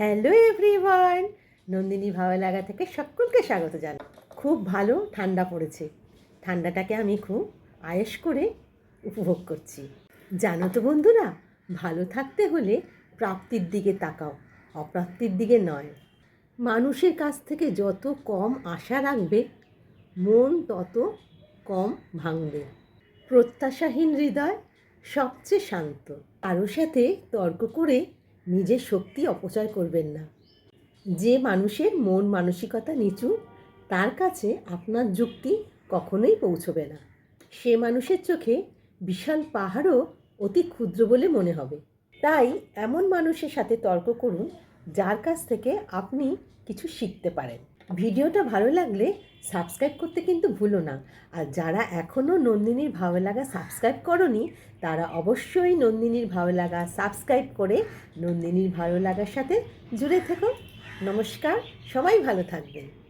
Hello everyone, Nandini ভালো লাগা থেকে সকলকে স্বাগত জানাই। খুব ভালো ঠান্ডা পড়েছে। ঠান্ডাটাকে আমি খুব আয়েশ করে উপভোগ করছি। জানো তো বন্ধুরা, ভালো থাকতে হলে প্রাপ্তির দিকে তাকাও, অপ্রাপ্তির দিকে নয়। মানুষের কাছ থেকে যত কম আশা রাখবে, মন তত কম ভাঙবে। প্রত্যাশাহীন হৃদয় সবচেয়ে শান্ত। কারোর সাথে তর্ক করে নিজের শক্তি অপচয় করবেন না। যে মানুষের মন মানসিকতা নিচু, তার কাছে আপনার যুক্তি কখনোই পৌঁছবে না। সে মানুষের চোখে বিশাল পাহাড়ও অতি ক্ষুদ্র বলে মনে হবে। তাই এমন মানুষের সাথে তর্ক করুন যার কাছ থেকে আপনি কিছু শিখতে পারেন। ভিডিওটা ভালো লাগলে সাবস্ক্রাইব করতে কিন্তু ভুলো না। আর যারা এখনও নন্দিনীর ভালো লাগা সাবস্ক্রাইব করনি, তারা অবশ্যই নন্দিনীর ভালো লাগা সাবস্ক্রাইব করে নন্দিনীর ভালো লাগার সাথে জুড়ে থেকো। নমস্কার, সবাই ভালো থাকবেন।